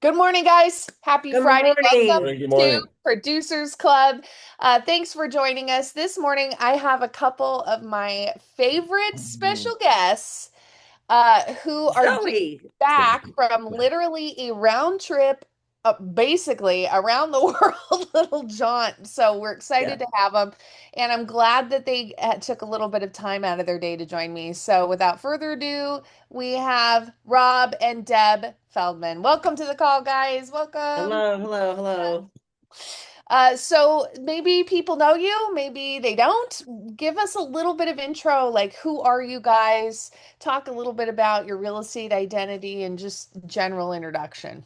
Good morning, guys. Happy Good Friday. Welcome morning. Hey, good to morning. Producers Club. Thanks for joining us. This morning, I have a couple of my favorite special guests who are just Joey. back from literally a round trip, basically around the world little jaunt. So we're Yeah. excited to have them. And I'm glad that they took a little bit of time out of their day to join me. So without further ado, we have Rob and Deb Feldman. Welcome to the call, guys. Welcome. Hello, hello, hello. So maybe people know you, maybe they don't. Give us a little bit of intro, like who are you guys? Talk a little bit about your real estate identity and just general introduction.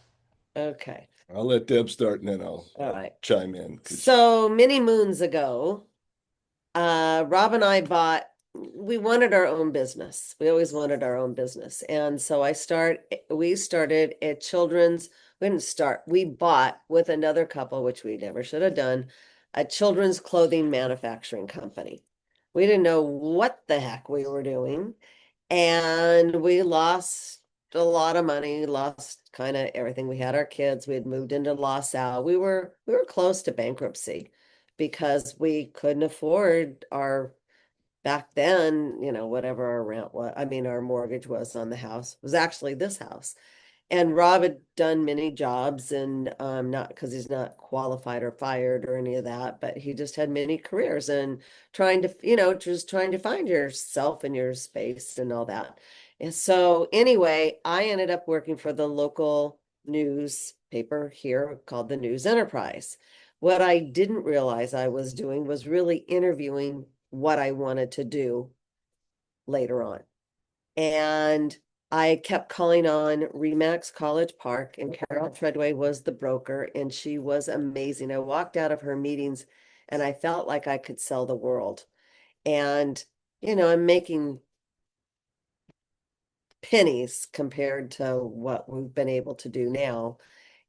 Okay. I'll let Deb start and then I'll, All I'll right. chime in. So many moons ago, Rob and I we wanted our own business. We always wanted our own business. And so we started a children's, we didn't start, we bought with another couple, which we never should have done, a children's clothing manufacturing company. We didn't know what the heck we were doing. And we lost a lot of money, lost kind of everything. We had our kids, we had moved into LaSalle. We were close to bankruptcy because we couldn't afford our back then, whatever our rent was. I mean, our mortgage was on the house. It was actually this house. And Rob had done many jobs and not because he's not qualified or fired or any of that, but he just had many careers and just trying to find yourself and your space and all that. And so anyway, I ended up working for the local newspaper here called the News Enterprise. What I didn't realize I was doing was really interviewing what I wanted to do later on. And I kept calling on Remax College Park, and Carol Treadway was the broker, and she was amazing. I walked out of her meetings and I felt like I could sell the world. And, I'm making pennies compared to what we've been able to do now.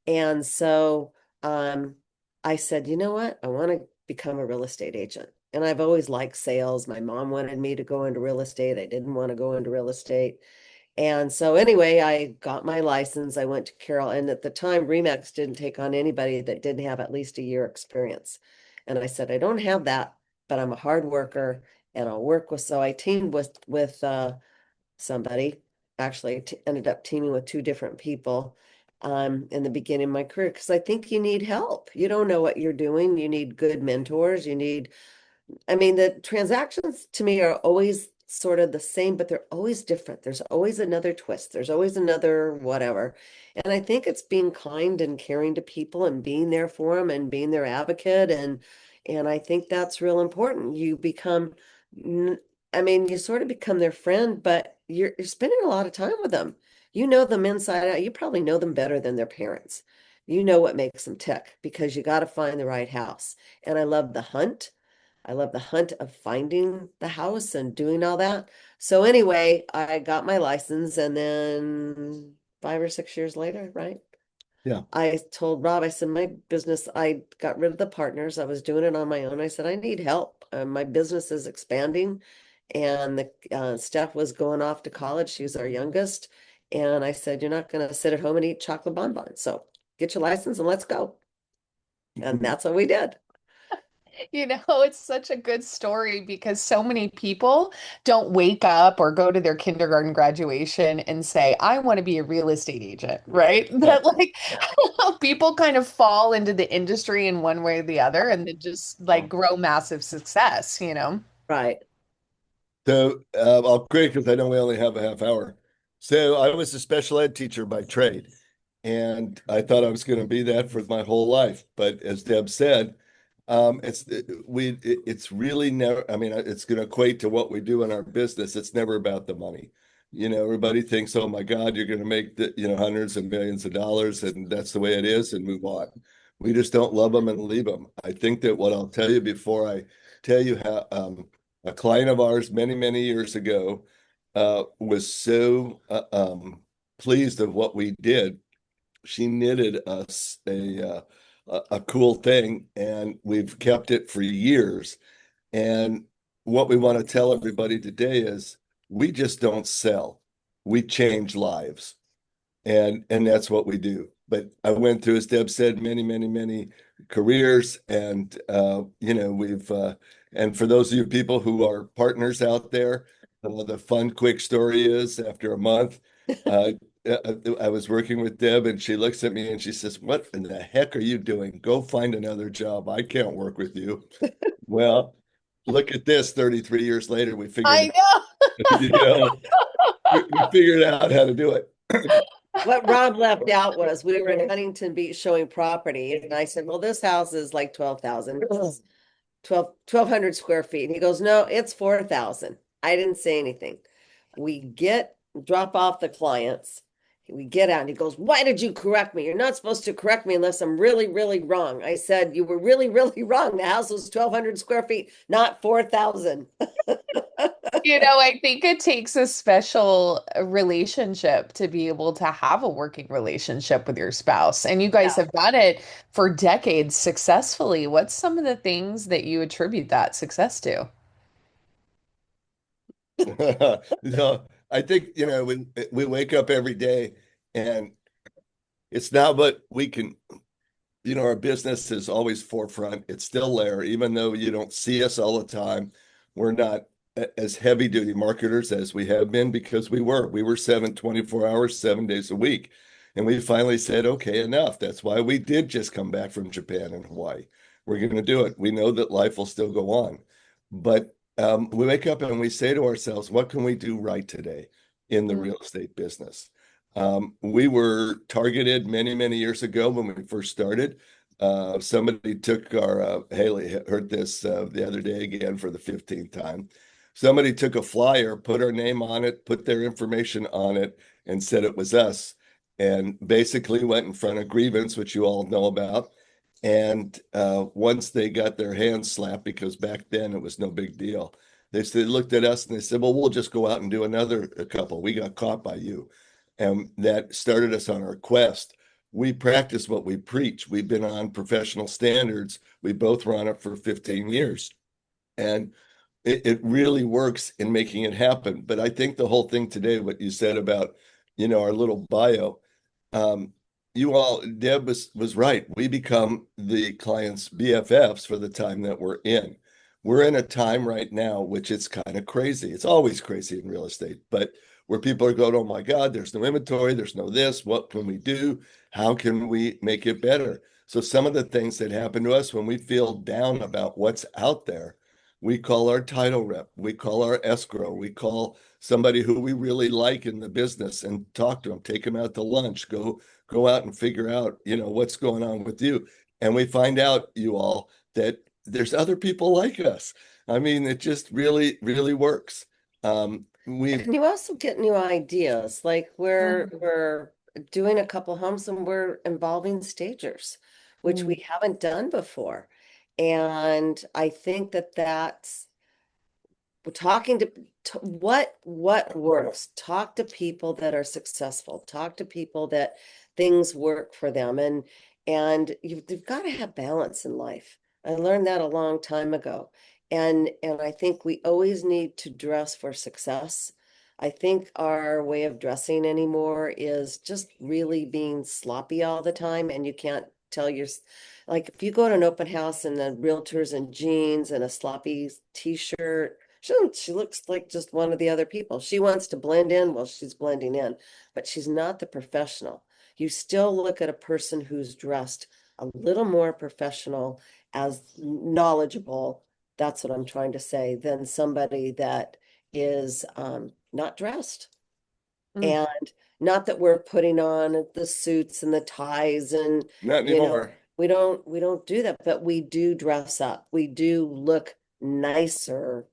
And so I said, you know what? I want to become a real estate agent. And I've always liked sales. My mom wanted me to go into real estate. I didn't want to go into real estate. And so anyway, I got my license. I went to Carroll, and at the time, Remax didn't take on anybody that didn't have at least a year experience. And I said, I don't have that, but I'm a hard worker and I'll work with. So I teamed with somebody. Actually, ended up teaming with two different people in the beginning of my career because I think you need help. You don't know what you're doing. You need good mentors. I mean, the transactions to me are always sort of the same, but they're always different. There's always another twist. There's always another whatever. And I think it's being kind and caring to people and being there for them and being their advocate. And I think that's real important. I mean, you sort of become their friend, but you're spending a lot of time with them. You know them inside out. You probably know them better than their parents. You know what makes them tick because you got to find the right house. And I love the hunt. I love the hunt of finding the house and doing all that. So anyway, I got my license and then 5 or 6 years later, right? Yeah. I told Rob, I said, my business, I got rid of the partners. I was doing it on my own. I said, I need help. My business is expanding and the Steph was going off to college. She was our youngest. And I said, you're not going to sit at home and eat chocolate bonbons. So get your license and let's go. And that's what we did. It's such a good story because so many people don't wake up or go to their kindergarten graduation and say, I want to be a real estate agent, right? Yeah. That like people kind of fall into the industry in one way or the other and then just like grow massive success. Right. So I'll quick because I know we only have a half hour. So I was a special ed teacher by trade, and I thought I was going to be that for my whole life. But as Deb said, it's really never. I mean, it's going to equate to what we do in our business. It's never about the money. Everybody thinks, oh my God, you're going to make hundreds of millions of dollars, and that's the way it is, and move on. We just don't love them and leave them. I think that what I'll tell you before I tell you how a client of ours many, many years ago was so pleased of what we did. She knitted us a cool thing, and we've kept it for years. And what we want to tell everybody today is we just don't sell. We change lives. and that's what we do. But I went through, as Deb said, many, many, many careers, and we've and for those of you people who are partners out there, the fun, quick story is after a month, uh, I was working with Deb, and she looks at me and she says, "What in the heck are you doing? Go find another job. I can't work with you." Well, look at this. 33 years later, we I figured, know. you know, we figured out how to do it. What Rob left out was we were in Huntington Beach showing property, and I said, well, this house is like 12,000. 1,200 square feet. And he goes, no, it's 4,000. I didn't say anything. We drop off the clients. We get out and he goes, why did you correct me? You're not supposed to correct me unless I'm really, really wrong. I said, you were really, really wrong. The house was 1,200 square feet, not 4,000. I think it takes a special relationship to be able to have a working relationship with your spouse. And you guys Yeah. have done it for decades successfully. What's some of the things that you attribute that success to? So I think, when we wake up every day, and it's not what we can, our business is always forefront. It's still there, even though you don't see us all the time. We're not as heavy duty marketers as we have been, because we were 24 hours, 7 days a week. And we finally said, okay, enough. That's why we did just come back from Japan and Hawaii. We're going to do it. We know that life will still go on. But we wake up and we say to ourselves, what can we do right today in the Mm, real estate business? We were targeted many, many years ago when we first started. Somebody took our, Haley heard this the other day again for the 15th time. Somebody took a flyer, put our name on it, put their information on it, and said it was us. And basically went in front of grievance, which you all know about. And once they got their hands slapped, because back then it was no big deal, they looked at us and they said, well, we'll just go out and do another couple. We got caught by you. And that started us on our quest. We practice what we preach. We've been on professional standards. We both were on it for 15 years. And it really works in making it happen. But I think the whole thing today, what you said about, our little bio, um, you all, Deb was right. We become the client's BFFs for the time that we're in. We're in a time right now, which it's kind of crazy. It's always crazy in real estate, but where people are going, oh my God, there's no inventory, there's no this. What can we do? How can we make it better? So some of the things that happen to us when we feel down about what's out there, we call our title rep, we call our escrow, we call somebody who we really like in the business and talk to them, take them out to lunch, go out and figure out, what's going on with you. And we find out, you all, that there's other people like us. I mean, it just really, really works. We've And you also get new ideas. Like we're mm, we're doing a couple homes and we're involving stagers, which mm, we haven't done before. And I think that that's we're talking to what works. Talk to people that are successful. Talk to people that things work for them. And you've got to have balance in life. I learned that a long time ago. And I think we always need to dress for success. I think our way of dressing anymore is just really being sloppy all the time, and you can't tell your like if you go to an open house and the realtors in jeans and a sloppy t-shirt, she looks like just one of the other people. She wants to blend in, well, she's blending in, but she's not the professional. You still look at a person who's dressed a little more professional, as knowledgeable, that's what I'm trying to say, than somebody that is not dressed. mm. And not that we're putting on the suits and the ties and, not you know, anymore. we don't do that, but we do dress up. We do look nicer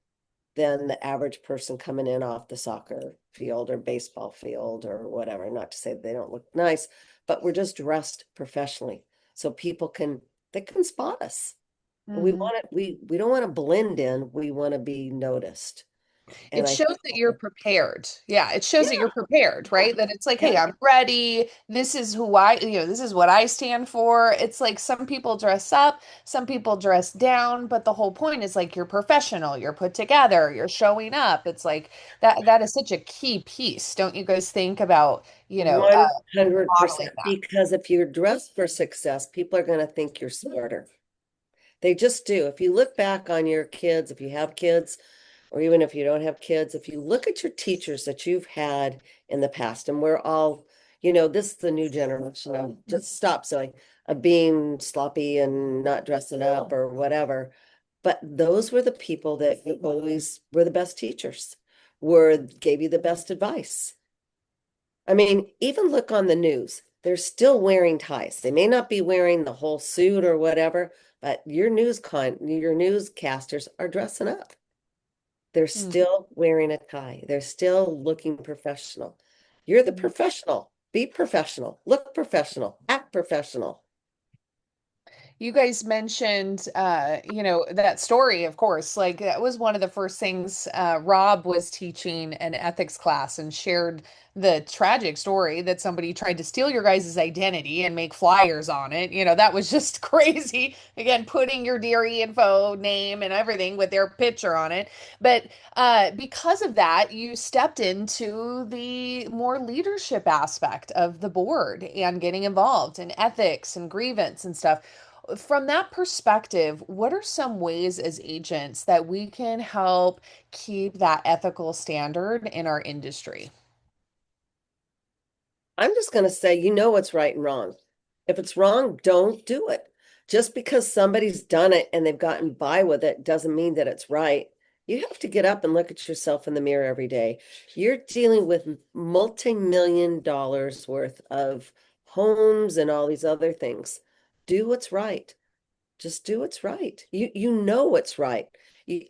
than the average person coming in off the soccer field or baseball field or whatever. Not to say they don't look nice, but we're just dressed professionally. So people they can spot us. We Mhm. want it, we don't want to blend in, we want to be noticed. And It I shows think, that you're prepared. Yeah, it shows that yeah, you're prepared, right? That it's like, hey, yeah. I'm ready. This is who I, this is what I stand for. It's like some people dress up, some people dress down, but the whole point is like you're professional, you're put together, you're showing up. It's like that is such a key piece. Don't you guys think about, 100%. modeling that? Because if you're dressed for success, people are going to think you're smarter. They just do. If you look back on your kids, if you have kids, or even if you don't have kids, if you look at your teachers that you've had in the past, and we're all, this is the new generation of just stop silly, of being sloppy and not dressing up or whatever. But those were the people that always were the best teachers, gave you the best advice. I mean, even look on the news. They're still wearing ties. They may not be wearing the whole suit or whatever, but your newscasters are dressing up. They're Hmm. still wearing a tie. They're still looking professional. You're the professional. Be professional. Look professional. Act professional. You guys mentioned, that story, of course. Like that was one of the first things Rob was teaching an ethics class and shared the tragic story that somebody tried to steal your guys' identity and make flyers on it. That was just crazy. Again, putting your dairy info, name, and everything with their picture on it. But because of that, you stepped into the more leadership aspect of the board and getting involved in ethics and grievance and stuff. From that perspective, what are some ways as agents that we can help keep that ethical standard in our industry? I'm just going to say, you know what's right and wrong. If it's wrong, don't do it. Just because somebody's done it and they've gotten by with it doesn't mean that it's right. You have to get up and look at yourself in the mirror every day. You're dealing with multi-million dollars worth of homes and all these other things. Do what's right. Just do what's right. You know what's right.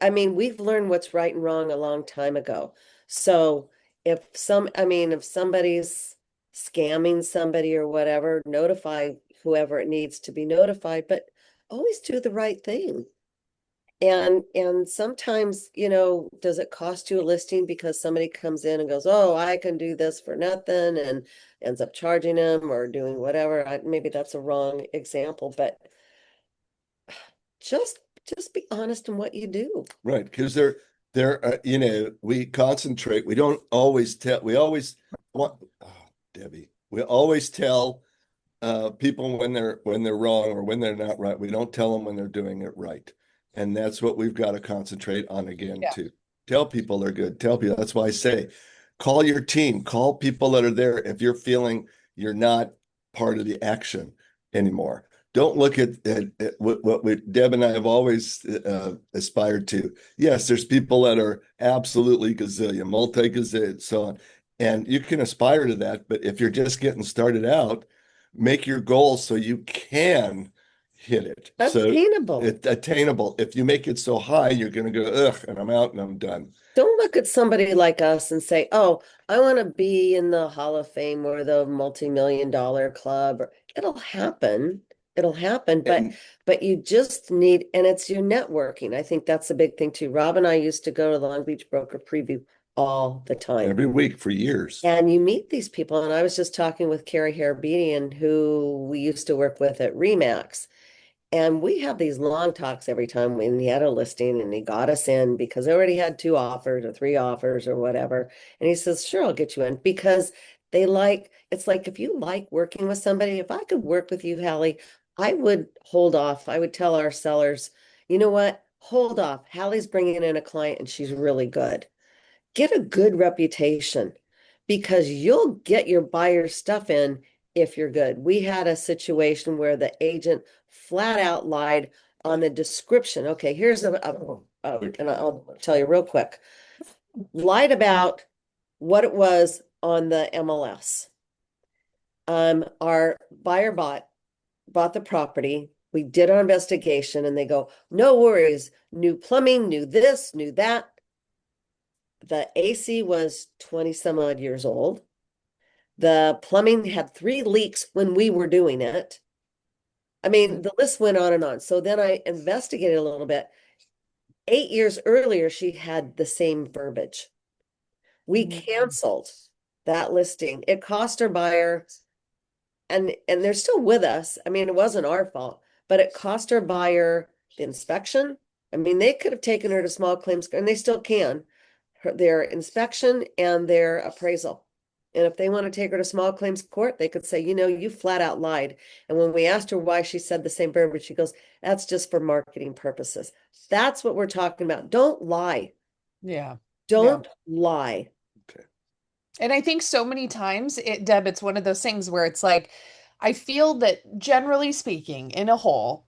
I mean, we've learned what's right and wrong a long time ago. So if somebody's scamming somebody or whatever, notify whoever it needs to be notified, but always do the right thing. And sometimes, does it cost you a listing because somebody comes in and goes, "Oh, I can do this for nothing," and ends up charging them or doing whatever. Maybe that's a wrong example, but just just be honest in what you do. Right, because we concentrate. We don't always tell. We always want, oh, Debbie. We always tell people when they're wrong or when they're not right. We don't tell them when they're doing it right, and that's what we've got to concentrate on again Yeah. too. Tell people they're good. Tell people. That's why I say, call your team. Call people that are there. If you're feeling you're not part of the action anymore, don't look at what Deb and I have always aspired to. Yes, there's people that are absolutely gazillion, multi-gazillion, so on. And you can aspire to that, but if you're just getting started out, make your goals so you can hit it. So Attainable. it's attainable. If you make it so high, you're going to go, ugh, and I'm out and I'm done. Don't look at somebody like us and say, "Oh, I want to be in the Hall of Fame or the multi-million dollar club." It'll happen. It'll happen, but And you just need, and it's your networking. I think that's a big thing too. Rob and I used to go to the Long Beach Broker Preview all the time. every week for years. And you meet these people. And I was just talking with Carrie Harabedian, who we used to work with at Remax. And we have these long talks every time when he had a listing and he got us in because I already had 2 offers or 3 offers or whatever. And he says, "Sure, I'll get you in," because it's like if you like working with somebody, if I could work with you, Hallie, I would hold off. I would tell our sellers, "You know what? Hold off. Hallie's bringing in a client and she's really good. Get a good reputation because you'll get your buyer's stuff in if you're good." We had a situation where the agent flat out lied on the description. Okay, and I'll tell you real quick. Lied about what it was on the MLS. Our buyer bought the property. We did our investigation and they go, "No worries, new plumbing, new this, new that." The AC was 20 some odd years old. The plumbing had 3 leaks when we were doing it. I mean, the list went on and on. So then I investigated a little bit. 8 years earlier, she had the same verbiage. We Mhm. canceled that listing. It cost our buyer, and they're still with us. I mean, it wasn't our fault, but it cost our buyer the inspection. I mean, they could have taken her to small claims, and they still can, their inspection and their appraisal. And if they want to take her to small claims court, they could say, you flat out lied. And when we asked her why she said the same verbiage, she goes, that's just for marketing purposes. That's what we're talking about. Don't lie. Yeah. Yeah. Don't lie. Okay. And I think so many times Deb, it's one of those things where it's like, I feel that generally speaking, in a whole,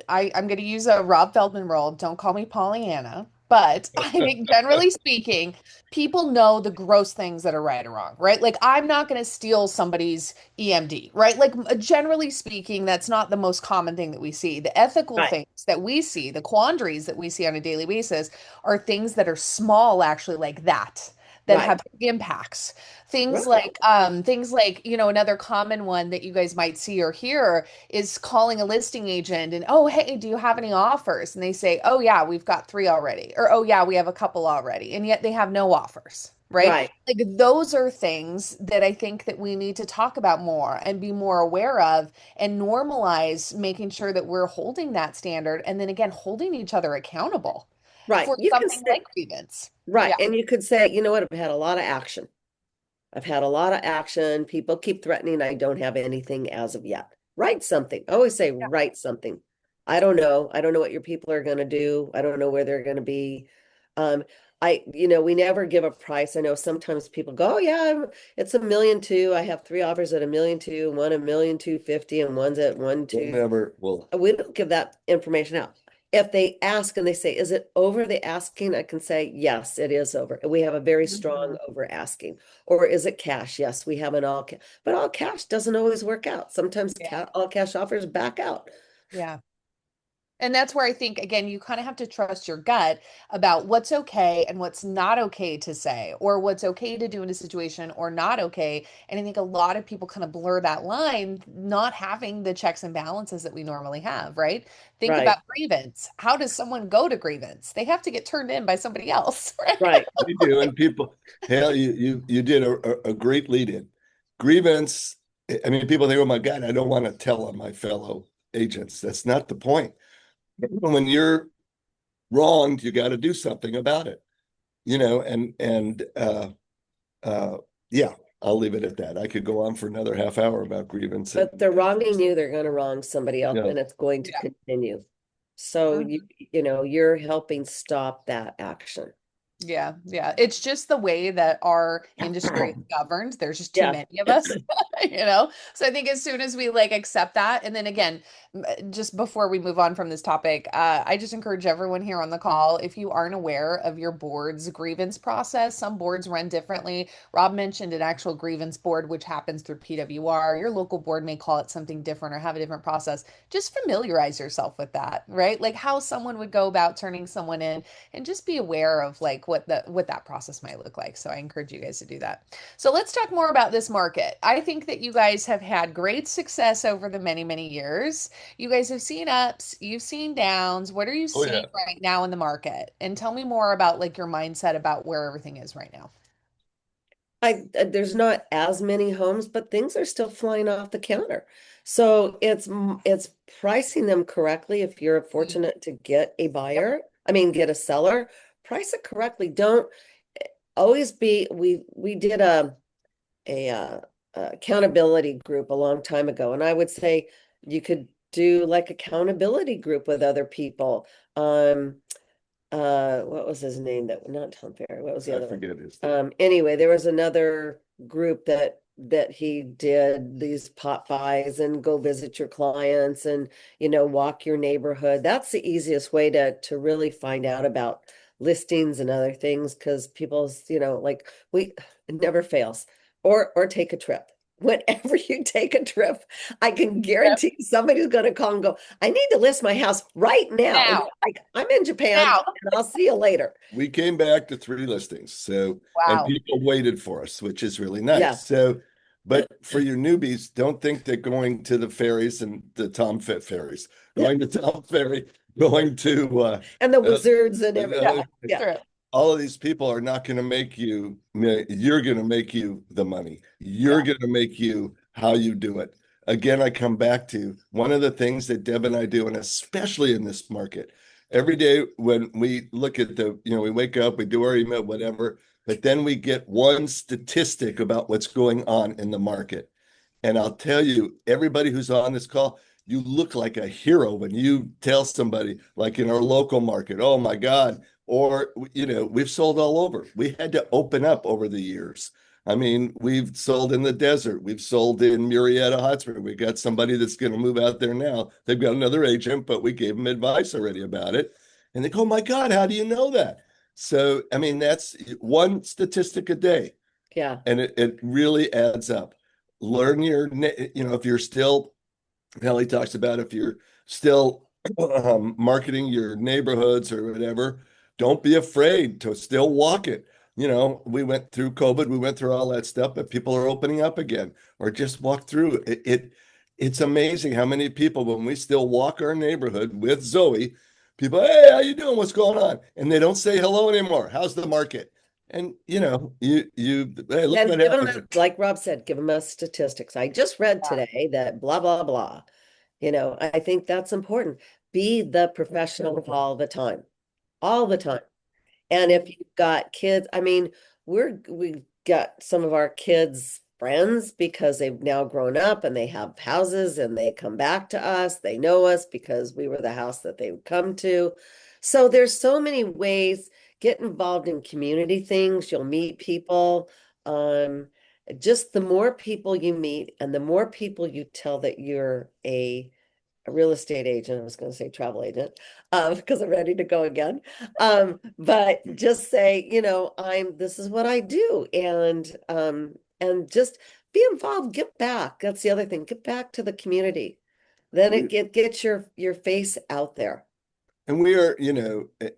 I'm going to use a Rob Feldman role. Don't call me Pollyanna. But I think generally speaking, people know the gross things that are right or wrong, right? Like I'm not going to steal somebody's EMD, right? Like generally speaking, that's not the most common thing that we see. The ethical Right. things that we see, the quandaries that we see on a daily basis are things that are small, actually, like that Right. have big impacts. Things Right. like another common one that you guys might see or hear is calling a listing agent and, oh, hey, do you have any offers? And they say, oh, yeah, we've got three already. Or, oh, yeah, we have a couple already. And yet they have no offers, right? Right. Like those are things that I think that we need to talk about more and be more aware of and normalize making sure that we're holding that standard and then again, holding each other accountable Right. for You can something say, like grievance. right. Yeah. And you could say, you know what? I've had a lot of action. I've had a lot of action. People keep threatening. I don't have anything as of yet. Write something. I always say, write something. I don't know. I don't know what your people are going to do. I don't know where they're going to be. Um, we never give a price. I know sometimes people go, oh yeah, it's 1,200,000. I have 3 offers at 1,200,000, one 1,250,000, and one's at one We'll two. never, well, We don't give that information out. If they ask and they say, is it over the asking? I can say, yes, it is over. We have a very strong Mhm. over asking. Or is it cash? Yes, we have an all cash, but all cash doesn't always work out. Sometimes Yeah. all cash offers back out. Yeah. And that's where I think, again, you kind of have to trust your gut about what's okay and what's not okay to say, or what's okay to do in a situation or not okay. And I think a lot of people kind of blur that line, not having the checks and balances that we normally have, right? Think Right, about grievance. How does someone go to grievance? They have to get turned in by somebody else, right? right, you do, and people, hell, you did a great lead in. Grievance, I mean, people think, oh my God, I don't want to tell on my fellow agents. That's not the point. When you're wronged, you got to do something about it, and yeah, I'll leave it at that. I could go on for another half hour about grievance and but they're wronging you, they're going to wrong somebody else, you know, and it's going to Yeah. continue. So Mhm. you're helping stop that action. Yeah, yeah. It's just the way that our industry is governed. There's just too Yeah, many of us, you know? So I think as soon as we like accept that, and then again, just before we move on from this topic, I just encourage everyone here on the call, if you aren't aware of your board's grievance process, some boards run differently. Rob mentioned an actual grievance board, which happens through PWR. Your local board may call it something different or have a different process. Just familiarize yourself with that, right? Like how someone would go about turning someone in and just be aware of like what that process might look like. So I encourage you guys to do that. So let's talk more about this market. I think that you guys have had great success over the many years. You guys have seen ups, you've seen downs. What are you oh seeing yeah. right now in the market? And tell me more about like your mindset about where everything is right now. there's not as many homes, but things are still flying off the counter. So it's pricing them correctly. If you're fortunate to get a Yep. buyer, I mean, get a seller, price it correctly. Don't always be, we did a accountability group a long time ago, and I would say you could do like accountability group with other people. What was his name? That not Tom Ferry, what was the I other one? forget his name. Anyway, there was another group that he did these pop buys and go visit your clients and walk your neighborhood. That's the easiest way to really find out about listings and other things, because people's like, we it never fails. Or take a trip. Whenever you take a trip, I can Yep. guarantee somebody's going to call and go, I need to list my house right now. And Now, you're like, I'm in Japan now. and I'll see you later. We came back to 3 listings. So, and Wow. people waited for us, which is really Yeah. nice. So, but for your newbies, don't think that going to the ferries and the Tom Fit ferries, going to Tom Ferry going to And the uh, wizards and everything. Yeah, Yeah. true. all of these people are not going to make you, you're going to make you the money. You're Yeah. going to make you how you do it. Again, I come back to one of the things that Deb and I do, and especially in this market, every day when we look at we wake up, we do our email, whatever, but then we get one statistic about what's going on in the market. And I'll tell you, everybody who's on this call, you look like a hero when you tell somebody, like in our local market, oh my God, or, we've sold all over. We had to open up over the years. I mean, we've sold in the desert. We've sold in Murrieta Hot Spring. We got somebody that's going to move out there now. They've got another agent, but we gave them advice already about it. And they go, oh my God, how do you know that? So, I mean, that's one statistic a day, Yeah. and it really adds up. Learn if you're still, Kelly talks about, if you're still marketing your neighborhoods or whatever, don't be afraid to still walk it. We went through COVID, we went through all that stuff, but people are opening up again, or just walk through it's amazing how many people, when we still walk our neighborhood with Zoe, people, hey, how you doing? What's going on? And they don't say hello anymore. How's the market? And hey, look And what give them, happened. like Rob said, give them us statistics. I just read Yeah. today that blah, blah, blah. I think that's important. Be the professional all the time, all the time. And if you've got kids, I mean, we've got some of our kids' friends because they've now grown up and they have houses and they come back to us. They know us because we were the house that they would come to. So there's so many ways. Get involved in community things. You'll meet people. Um, just the more people you meet and the more people you tell that you're a real estate agent. I was going to say travel agent, because I'm ready to go again. But just say, this is what I do. And just be involved, give back. That's the other thing. Give back to the community. Then gets your face out there. And we are,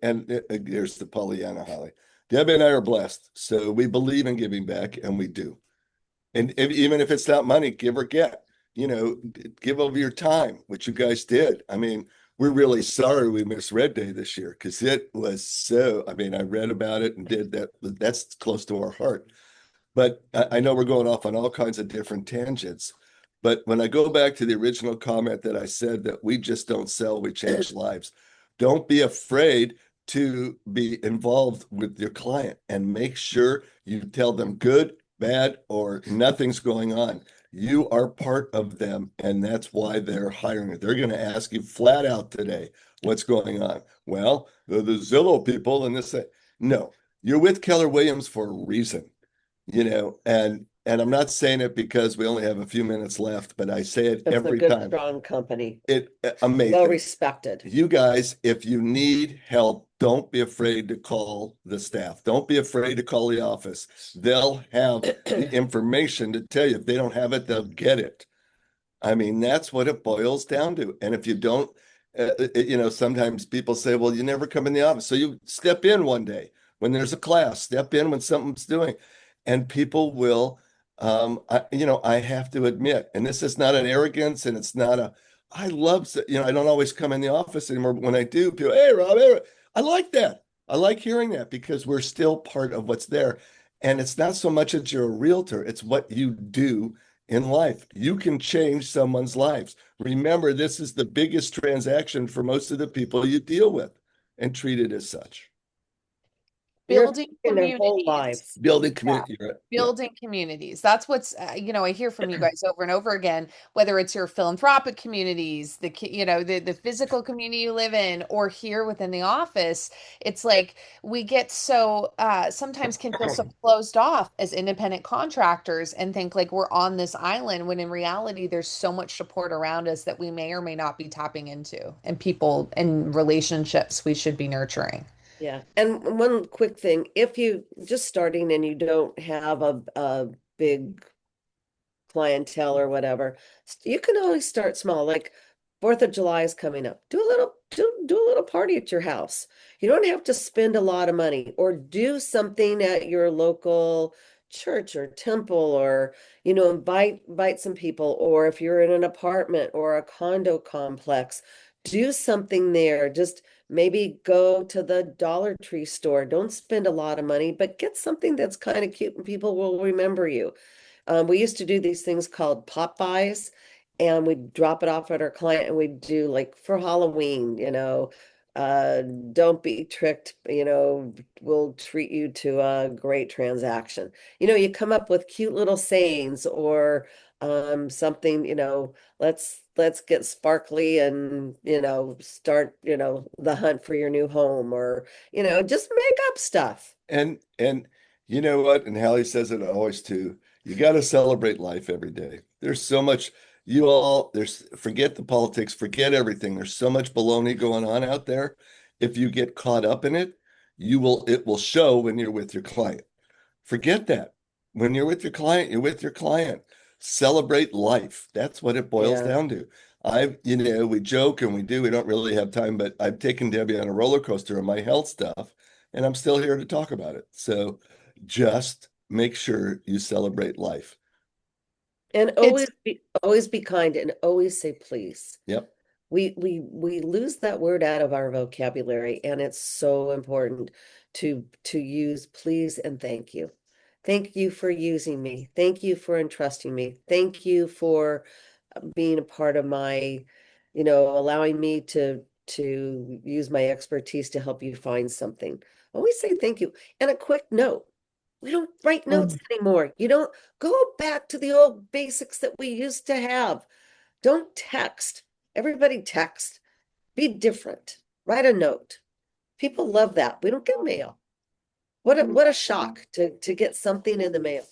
and here's the Pollyanna, Holly. Deb and I are blessed. So we believe in giving back, and we do. And even if it's not money, give or get, give over your time, which you guys did. I mean, we're really sorry we missed Red Day this year, because it was I mean, I read about it and did that. That's close to our heart. But I know we're going off on all kinds of different tangents. But when I go back to the original comment that I said, that we just don't sell, we change lives. Don't be afraid to be involved with your client, and make sure you tell them good, bad, or nothing's going on. You are part of them, and that's why they're hiring. They're going to ask you flat out today, what's going on? Well, the Zillow people and this, that. No, you're with Keller Williams for a reason. And I'm not saying it because we only have a few minutes left, but I say it It's a every good, time. strong company, It well amazing. respected. You guys, if you need help, don't be afraid to call the staff. Don't be afraid to call the office. They'll have the information to tell you. If they don't have it, they'll get it. I mean, that's what it boils down to. And if you don't, sometimes people say, well, you never come in the office. So you step in one day when there's a class, step in when something's doing, and people will, I have to admit, and this is not an arrogance, and it's not I love, I don't always come in the office anymore, but when I do, people, hey, Rob, hey, I like that. I like hearing that, because we're still part of what's there. And it's not so much that you're a realtor, it's what you do in life. You can change someone's lives. Remember, this is the biggest transaction for most of the people you deal with, and treat it as such. You're Building in their whole communities. lives. Building Yeah. community. Yeah. Building communities. That's what's, I hear from you guys over and over again, whether it's your philanthropic communities, the physical community you live in, or here within the office. It's like we get so, sometimes can feel so closed off as independent contractors and think like we're on this island, when in reality, there's so much support around us that we may or may not be tapping into, and people and relationships we should be nurturing. Yeah. And one quick thing, if you just starting and you don't have a big clientele or whatever, you can always start small. Like 4th of July is coming up. Do a little party at your house. You don't have to spend a lot of money, or do something at your local church or temple, or invite some people, or if you're in an apartment or a condo complex, do something there. Just maybe go to the Dollar Tree store. Don't spend a lot of money, but get something that's kind of cute and people will remember you. We used to do these things called pop buys, and we'd drop it off at our client, and we'd do like for Halloween, uh, don't be tricked, we'll treat you to a great transaction. You come up with cute little sayings or something, let's get sparkly and, start, the hunt for your new home or, just make up stuff. And you know what? And Hallie says it always too. You got to celebrate life every day. There's so much there's forget the politics, forget everything. There's so much baloney going on out there. If you get caught up in it, it will show when you're with your client. Forget that. When you're with your client, you're with your client. Celebrate life. That's what it boils Yeah. down to. We joke and we don't really have time, but I've taken Debbie on a roller coaster on my health stuff, and I'm still here to talk about it. So just make sure you celebrate life. And It's always be kind and always say please. Yep. We lose that word out of our vocabulary, and it's so important to use please and thank you. Thank you for using me. Thank you for entrusting me. Thank you for being a part of my, allowing me to use my expertise to help you find something. Always say thank you. And a quick note. We don't write notes anymore. You don't go back to the old basics that we used to have. Don't text. Everybody text. Be different. Write a note. People love that. We don't get mail. What a shock to get something in the mail.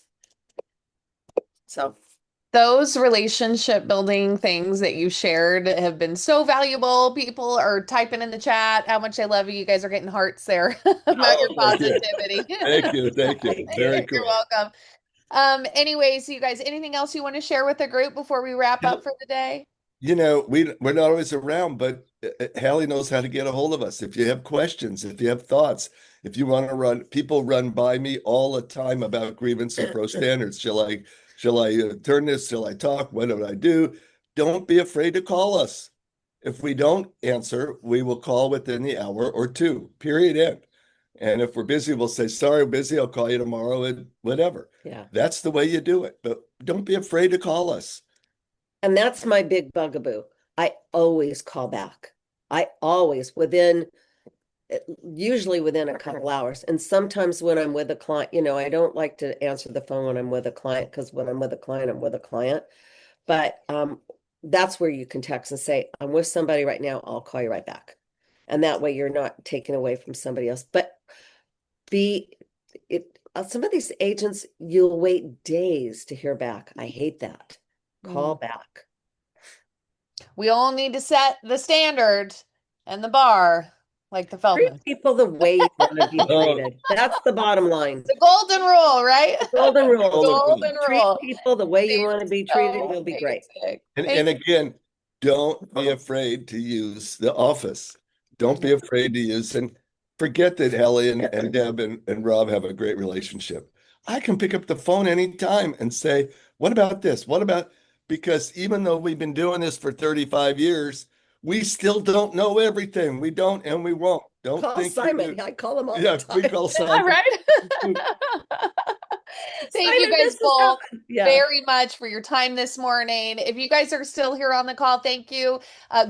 So those relationship building things that you shared have been so valuable. People are typing in the chat how much they love you. You guys are getting hearts there about your Oh, thank you. positivity. Thank you. Thank you. thank Very you. You're cool. welcome. Anyways, you guys, anything else you want to share with the group before we wrap up for the day? We're not always around, but Hallie knows how to get a hold of us. If you have questions, if you have thoughts, if you want to people run by me all the time about grievance and pro standards. Shall I turn this? Shall I talk? What do I do? Don't be afraid to call us. If we don't answer, we will call within the hour or two, period end. And if we're busy, we'll say, sorry, I'm busy. I'll call you tomorrow and whatever. Yeah. That's the way you do it. But don't be afraid to call us. And that's my big bugaboo. I always call back. I always usually within a couple hours. And sometimes when I'm with a client, I don't like to answer the phone when I'm with a client because when I'm with a client, I'm with a client. But that's where you can text and say, I'm with somebody right now. I'll call you right back. And that way you're not taken away from somebody else. But some of these agents, you'll wait days to hear back. I hate that. Call back. We all need to set the standard and the bar like the Treat Feldman. people the way you want to be treated. That's the bottom line. The golden rule, right? Golden rule. Golden Treat rule. people the way you want to be treated. So You'll be great. basic. And again, don't be afraid to use the office. Don't be afraid to use, and forget that Ellie and Deb and Rob have a great relationship. I can pick up the phone anytime and say, what about this? What about, because even though we've been doing this for 35 years, we still don't know everything. We don't, and we won't. Don't Call think Simon. I call him all yeah, the we time. call All Simon. right. Thank you Simon, guys this is both yeah. very much for your time this morning. If you guys are still here on the call, thank you.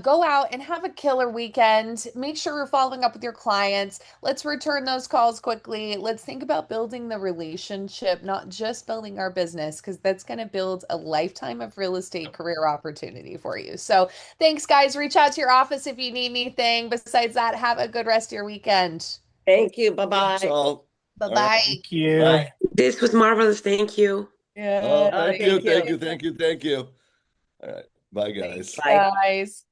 Go out and have a killer weekend. Make sure you're following up with your clients. Let's return those calls quickly. Let's think about building the relationship, not just building our business, because that's going to build a lifetime of real estate career opportunity for you. So thanks, guys. Reach out to your office if you need anything. Besides that, have a good rest of your weekend. Thank you. Bye-bye. So, Bye-bye. Thank you. bye. This was marvelous. Thank you. Yeah. Oh, thank Thank you, you. thank you, thank you, thank you. All right, bye, Thanks, guys. Bye. guys.